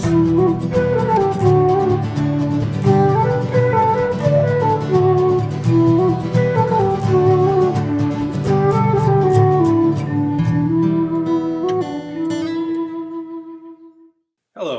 Hello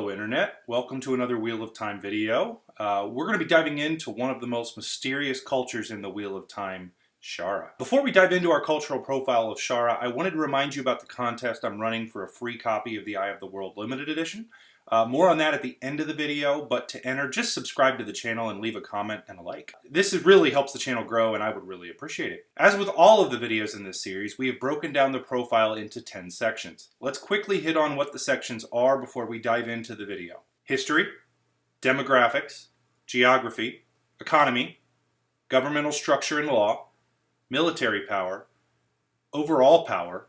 Internet, welcome to another Wheel of Time video. We're going to be diving into one of the most mysterious cultures in the Wheel of Time, Shara. Before we dive into our cultural profile of Shara, I wanted to remind you about the contest I'm running for a free copy of the Eye of the World Limited Edition. More on that at the end of the video, but to enter, just subscribe to the channel and leave a comment and a like. This really helps the channel grow and I would really appreciate it. As with all of the videos in this series, we have broken down the profile into 10 sections. Let's quickly hit on what the sections are before we dive into the video. History, demographics, geography, economy, governmental structure and law, military power, overall power,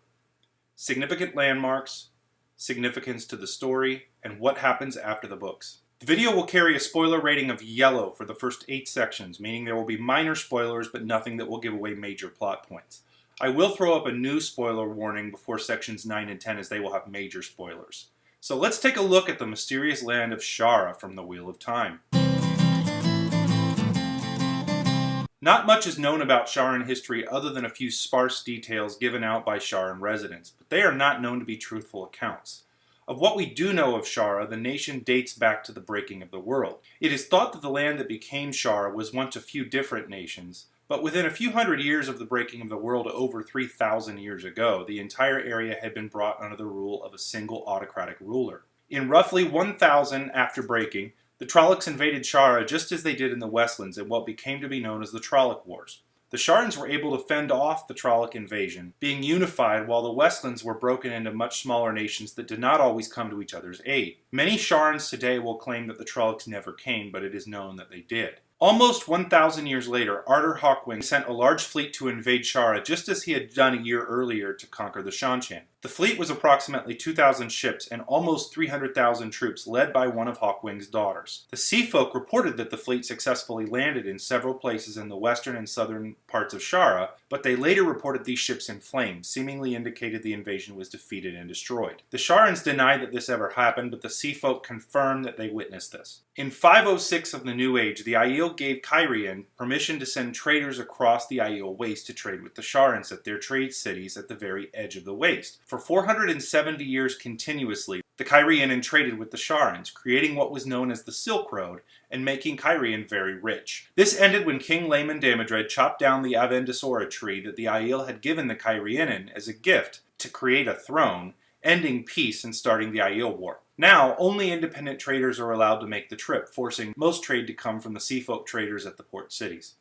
significant landmarks, significance to the story, and what happens after the books. The video will carry a spoiler rating of yellow for the first 8 sections, meaning there will be minor spoilers but nothing that will give away major plot points. I will throw up a new spoiler warning before sections 9 and 10 as they will have major spoilers. So let's take a look at the mysterious land of Shara from the Wheel of Time. Not much is known about Sharan history other than a few sparse details given out by Sharan residents, but they are not known to be truthful accounts. Of what we do know of Shara, the nation dates back to the breaking of the world. It is thought that the land that became Shara was once a few different nations, but within a few hundred years of the breaking of the world over 3,000 years ago, the entire area had been brought under the rule of a single autocratic ruler. In roughly 1000 after breaking, the Trollocs invaded Shara just as they did in the Westlands in what became to be known as the Trolloc Wars. The Sharans were able to fend off the Trolloc invasion, being unified while the Westlands were broken into much smaller nations that did not always come to each other's aid. Many Sharans today will claim that the Trollocs never came, but it is known that they did. Almost 1,000 years later, Arthur Hawkwing sent a large fleet to invade Shara just as he had done a year earlier to conquer the Shanchan. The fleet was approximately 2,000 ships and almost 300,000 troops led by one of Hawkwing's daughters. The sea folk reported that the fleet successfully landed in several places in the western and southern parts of Shara, but they later reported these ships in flames, seemingly indicated the invasion was defeated and destroyed. The Sharans denied that this ever happened, but the sea folk confirmed that they witnessed this. In 506 of the New Age, the Aiel gave Cairhien permission to send traders across the Aiel Waste to trade with the Sharans at their trade cities at the very edge of the waste. For 470 years continuously, the Cairhien traded with the Sharans, creating what was known as the Silk Road and making Cairhien very rich. This ended when King Laman Damodred chopped down the Avendesora tree that the Aiel had given the Cairhien as a gift to create a throne, ending peace and starting the Aiel War. Now, only independent traders are allowed to make the trip, forcing most trade to come from the seafolk traders at the port cities.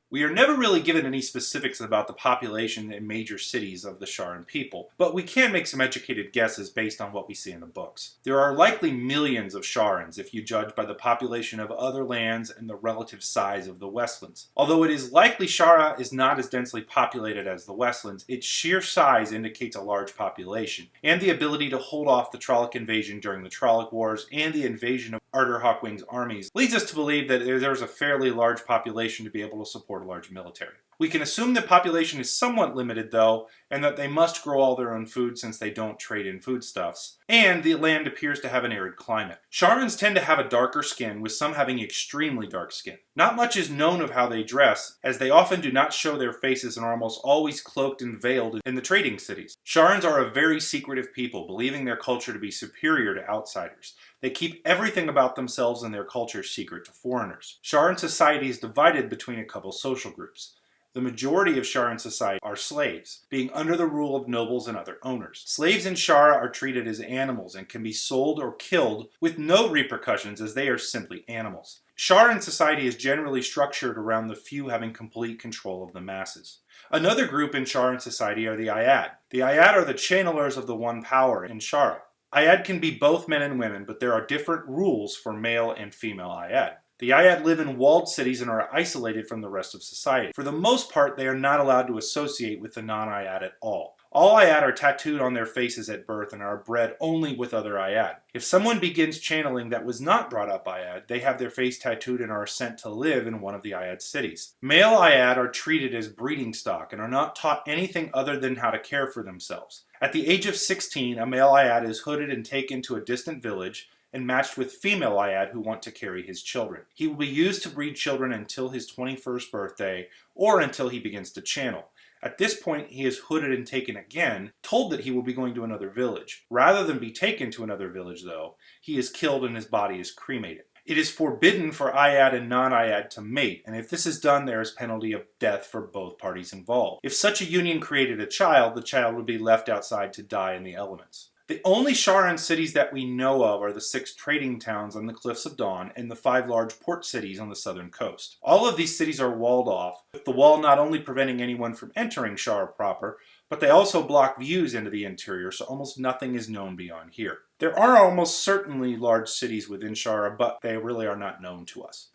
We are never really given any specifics about the population in major cities of the Sharan people, but we can make some educated guesses based on what we see in the books. There are likely millions of Sharans if you judge by the population of other lands and the relative size of the Westlands. Although it is likely Shara is not as densely populated as the Westlands, its sheer size indicates a large population, and the ability to hold off the Trolloc invasion during the Trolloc Wars and the invasion of Arthur Hawkwing's armies leads us to believe that there's a fairly large population to be able to support a large military. We can assume the population is somewhat limited though, and that they must grow all their own food since they don't trade in foodstuffs, and the land appears to have an arid climate. Sharans tend to have a darker skin, with some having extremely dark skin. Not much is known of how they dress, as they often do not show their faces and are almost always cloaked and veiled in the trading cities. Sharans are a very secretive people, believing their culture to be superior to outsiders. They keep everything about themselves and their culture secret to foreigners. Sharan society is divided between a couple social groups. The majority of Sharan society are slaves, being under the rule of nobles and other owners. Slaves in Shara are treated as animals and can be sold or killed with no repercussions as they are simply animals. Sharan society is generally structured around the few having complete control of the masses. Another group in Sharan society are the Ayad. The Ayad are the channelers of the One Power in Shara. Ayad can be both men and women, but there are different rules for male and female Ayad. The Ayad live in walled cities and are isolated from the rest of society. For the most part, they are not allowed to associate with the non-Ayad at all. All Ayad are tattooed on their faces at birth and are bred only with other Ayad. If someone begins channeling that was not brought up Ayad, they have their face tattooed and are sent to live in one of the Ayad cities. Male Ayad are treated as breeding stock and are not taught anything other than how to care for themselves. At the age of 16, a male Ayad is hooded and taken to a distant village and matched with female Ayad who want to carry his children. He will be used to breed children until his 21st birthday or until he begins to channel. At this point, he is hooded and taken again, told that he will be going to another village. Rather than be taken to another village, though, he is killed and his body is cremated. It is forbidden for Ayad and non-Ayad to mate, and if this is done, there is penalty of death for both parties involved. If such a union created a child, the child would be left outside to die in the elements. The only Sharan cities that we know of are the 6 trading towns on the Cliffs of Dawn and the 5 large port cities on the southern coast. All of these cities are walled off, with the wall not only preventing anyone from entering Shara proper, but they also block views into the interior, so almost nothing is known beyond here. There are almost certainly large cities within Shara, but they really are not known to us.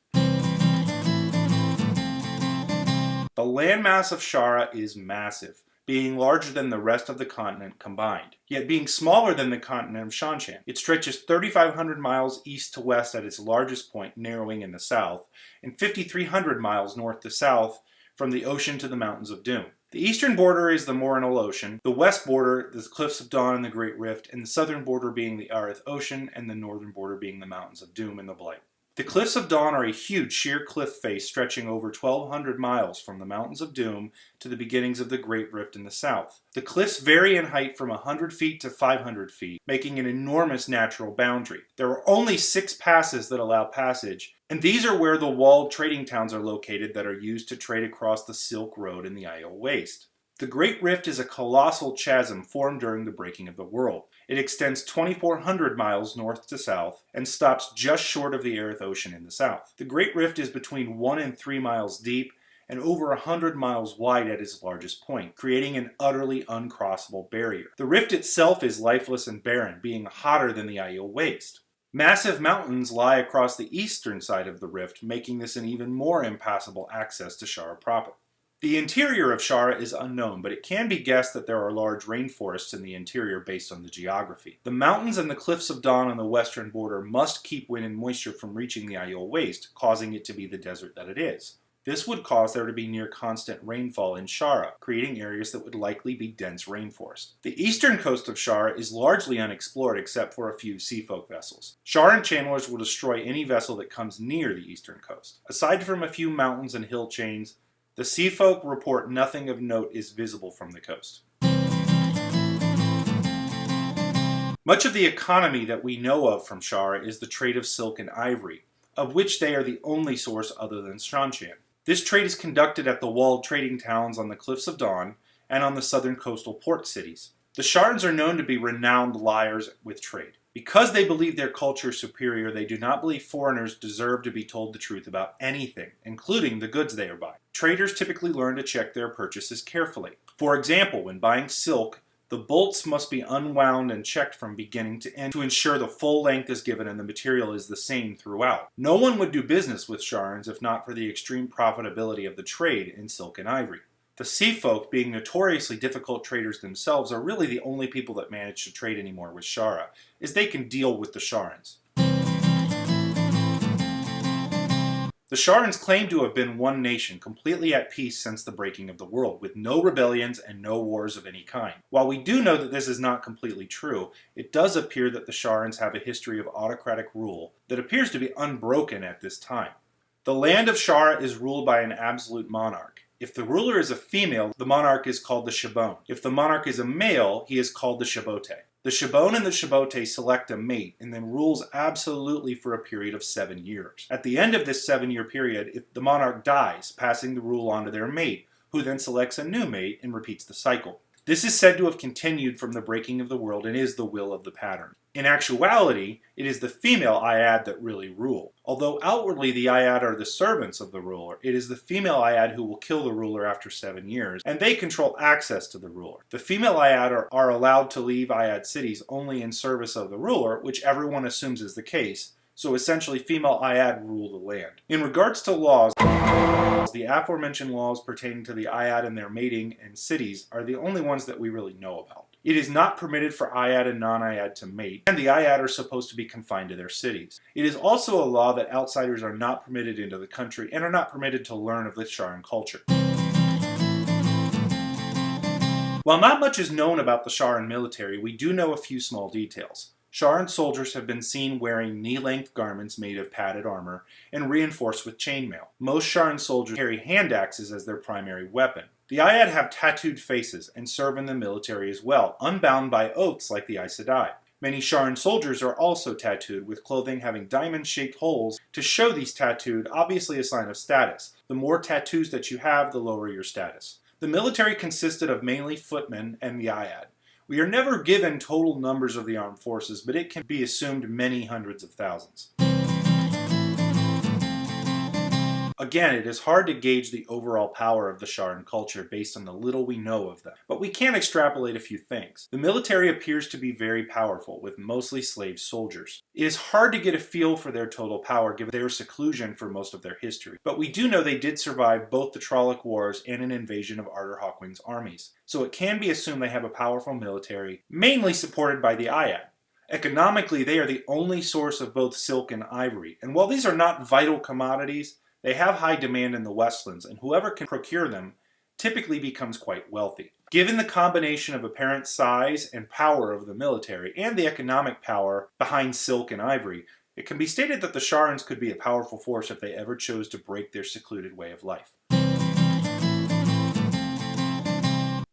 The landmass of Shara is massive, being larger than the rest of the continent combined, yet being smaller than the continent of Shanshan. It stretches 3,500 miles east to west at its largest point, narrowing in the south, and 5,300 miles north to south from the ocean to the mountains of Doom. The eastern border is the Morinal Ocean, the west border the Cliffs of Dawn and the Great Rift, and the southern border being the Arith Ocean, and the northern border being the mountains of Doom and the Blight. The Cliffs of Dawn are a huge sheer cliff face stretching over 1,200 miles from the Mountains of Doom to the beginnings of the Great Rift in the south. The cliffs vary in height from 100 feet to 500 feet, making an enormous natural boundary. There are only 6 passes that allow passage, and these are where the walled trading towns are located that are used to trade across the Silk Road in the Aiel Waste. The Great Rift is a colossal chasm formed during the breaking of the world. It extends 2,400 miles north to south and stops just short of the Arith Ocean in the south. The Great Rift is between 1 and 3 miles deep and over 100 miles wide at its largest point, creating an utterly uncrossable barrier. The rift itself is lifeless and barren, being hotter than the Aiel Waste. Massive mountains lie across the eastern side of the rift, making this an even more impassable access to Shara proper. The interior of Shara is unknown, but it can be guessed that there are large rainforests in the interior based on the geography. The mountains and the Cliffs of Dawn on the western border must keep wind and moisture from reaching the Aiel Waste, causing it to be the desert that it is. This would cause there to be near constant rainfall in Shara, creating areas that would likely be dense rainforest. The eastern coast of Shara is largely unexplored except for a few seafolk vessels. Sharan channelers will destroy any vessel that comes near the eastern coast. Aside from a few mountains and hill chains, the seafolk report nothing of note is visible from the coast. Much of the economy that we know of from Shara is the trade of silk and ivory, of which they are the only source other than Shanshan. This trade is conducted at the walled trading towns on the Cliffs of Dawn and on the southern coastal port cities. The Sharans are known to be renowned liars with trade. Because they believe their culture is superior, they do not believe foreigners deserve to be told the truth about anything, including the goods they are buying. Traders typically learn to check their purchases carefully. For example, when buying silk, the bolts must be unwound and checked from beginning to end to ensure the full length is given and the material is the same throughout. No one would do business with Sharans if not for the extreme profitability of the trade in silk and ivory. The seafolk, being notoriously difficult traders themselves, are really the only people that manage to trade anymore with Shara, as they can deal with the Sharans. The Sharans claim to have been one nation, completely at peace since the breaking of the world, with no rebellions and no wars of any kind. While we do know that this is not completely true, it does appear that the Sharans have a history of autocratic rule that appears to be unbroken at this time. The land of Shara is ruled by an absolute monarch. If the ruler is a female, the monarch is called the Shabon. If the monarch is a male, he is called the Shabote. The Shabon and the Shabote select a mate and then rules absolutely for a period of 7 years. At the end of this 7-year period, if the monarch dies, passing the rule on to their mate, who then selects a new mate and repeats the cycle. This is said to have continued from the breaking of the world and is the will of the pattern. In actuality, it is the female Ayad that really rule. Although outwardly the Ayad are the servants of the ruler, it is the female Ayad who will kill the ruler after 7 years, and they control access to the ruler. The female Ayad are allowed to leave Ayad cities only in service of the ruler, which everyone assumes is the case, so essentially female Ayad rule the land. In regards to laws, the aforementioned laws pertaining to the Ayad and their mating and cities are the only ones that we really know about. It is not permitted for Ayad and non-Ayad to mate, and the Ayad are supposed to be confined to their cities. It is also a law that outsiders are not permitted into the country and are not permitted to learn of the Sharan culture. While not much is known about the Sharan military, we do know a few small details. Sharan soldiers have been seen wearing knee-length garments made of padded armor and reinforced with chainmail. Most Sharan soldiers carry hand axes as their primary weapon. The Ayad have tattooed faces and serve in the military as well, unbound by oaths like the Aes Sedai. Many Sharan soldiers are also tattooed, with clothing having diamond-shaped holes to show these tattooed, obviously a sign of status. The more tattoos that you have, the lower your status. The military consisted of mainly footmen and the Ayad. We are never given total numbers of the armed forces, but it can be assumed many hundreds of thousands. Again, it is hard to gauge the overall power of the Sharan culture based on the little we know of them, but we can extrapolate a few things. The military appears to be very powerful, with mostly slave soldiers. It is hard to get a feel for their total power given their seclusion for most of their history, but we do know they did survive both the Trolloc Wars and an invasion of Artur Hawkwing's armies, so it can be assumed they have a powerful military, mainly supported by the Ayad. Economically, they are the only source of both silk and ivory, and while these are not vital commodities, they have high demand in the Westlands, and whoever can procure them typically becomes quite wealthy. Given the combination of apparent size and power of the military and the economic power behind silk and ivory, it can be stated that the Sharans could be a powerful force if they ever chose to break their secluded way of life.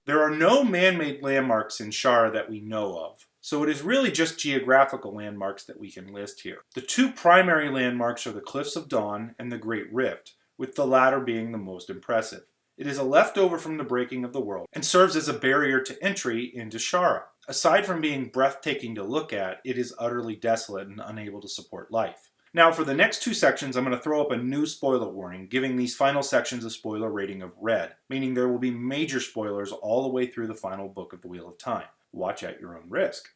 There are no man-made landmarks in Shara that we know of, so it is really just geographical landmarks that we can list here. The two primary landmarks are the Cliffs of Dawn and the Great Rift, with the latter being the most impressive. It is a leftover from the breaking of the world and serves as a barrier to entry into Shara. Aside from being breathtaking to look at, it is utterly desolate and unable to support life. Now, for the next two sections, I'm going to throw up a new spoiler warning, giving these final sections a spoiler rating of red, meaning there will be major spoilers all the way through the final book of the Wheel of Time. Watch at your own risk.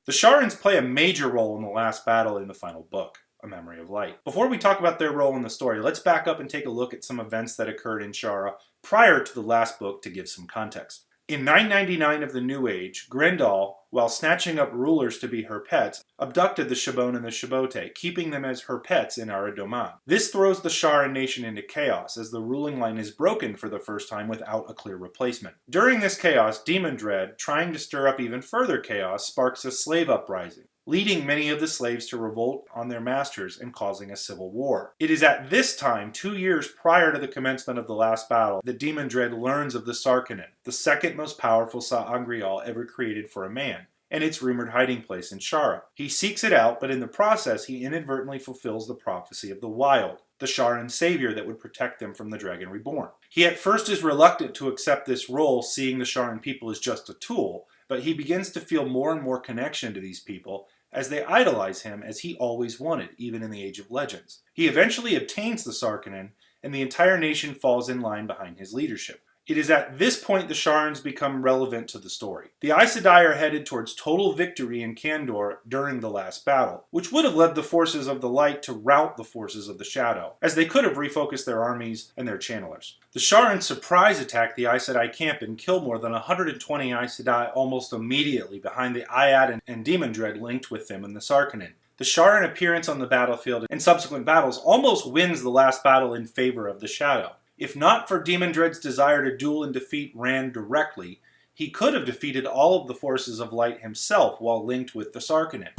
The Sharans play a major role in the last battle in the final book, A Memory of Light. Before we talk about their role in the story, let's back up and take a look at some events that occurred in Shara prior to the last book to give some context. In 999 of the New Age, Grendel, while snatching up rulers to be her pets, abducted the Shibon and the Shibote, keeping them as her pets in Aradoman. This throws the Sharan nation into chaos, as the ruling line is broken for the first time without a clear replacement. During this chaos, Demon Dread, trying to stir up even further chaos, sparks a slave uprising, leading many of the slaves to revolt on their masters and causing a civil war. It is at this time, 2 years prior to the commencement of the last battle, that Demon Dread learns of the Sarkhanen, the second most powerful Sa'angreal ever created for a man, and its rumored hiding place in Shara. He seeks it out, but in the process he inadvertently fulfills the prophecy of the Wild, the Sharan savior that would protect them from the Dragon Reborn. He at first is reluctant to accept this role, seeing the Sharan people as just a tool, but he begins to feel more and more connection to these people, as they idolize him as he always wanted, even in the Age of Legends. He eventually obtains the Sarkhanen, and the entire nation falls in line behind his leadership. It is at this point the Sharans become relevant to the story. The Aes Sedai are headed towards total victory in Kandor during the last battle, which would have led the forces of the light to rout the forces of the shadow, as they could have refocused their armies and their channelers. The Sharans surprise attack the Aes Sedai camp and kill more than 120 Aes Sedai almost immediately behind the Ayad and Demon Dread linked with them in the Sarkhanen. The Sharan appearance on the battlefield and subsequent battles almost wins the last battle in favor of the shadow. If not for Demon Dread's desire to duel and defeat Rand directly, he could have defeated all of the forces of light himself while linked with the Sarkhanen.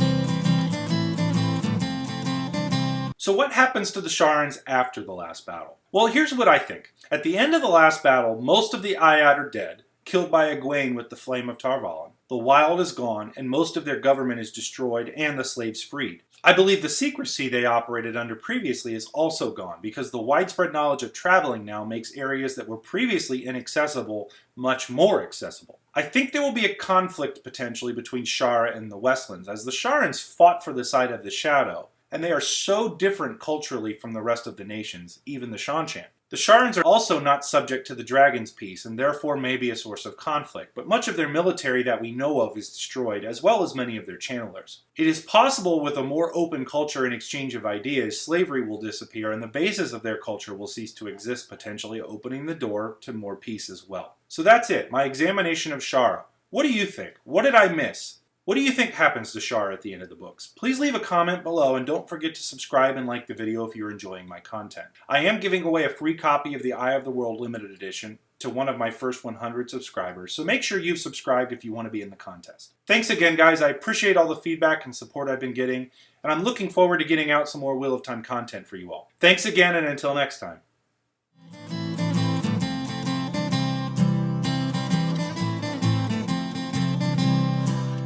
So what happens to the Sharans after the last battle? Well, here's what I think. At the end of the last battle, most of the Ayad are dead, killed by Egwene with the Flame of Tarvalon. The Wild is gone, and most of their government is destroyed and the slaves freed. I believe the secrecy they operated under previously is also gone, because the widespread knowledge of traveling now makes areas that were previously inaccessible much more accessible. I think there will be a conflict potentially between Shara and the Westlands, as the Sharans fought for the side of the shadow, and they are so different culturally from the rest of the nations, even the Shanshan. The Sharans are also not subject to the Dragon's Peace, and therefore may be a source of conflict, but much of their military that we know of is destroyed, as well as many of their channelers. It is possible with a more open culture and exchange of ideas, slavery will disappear and the basis of their culture will cease to exist, potentially opening the door to more peace as well. So that's it, my examination of Shara. What do you think? What did I miss? What do you think happens to Shara at the end of the books? Please leave a comment below and don't forget to subscribe and like the video if you're enjoying my content. I am giving away a free copy of the Eye of the World Limited Edition to one of my first 100 subscribers, so make sure you've subscribed if you want to be in the contest. Thanks again, guys. I appreciate all the feedback and support I've been getting, and I'm looking forward to getting out some more Wheel of Time content for you all. Thanks again, and until next time.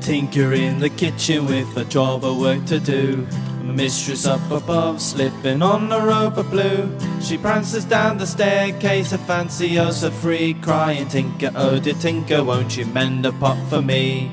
Tinker in the kitchen with a job of work to do. Mistress up above, slipping on a robe of blue. She prances down the staircase, a fancy oh so free, crying, Tinker, oh dear Tinker, won't you mend a pot for me?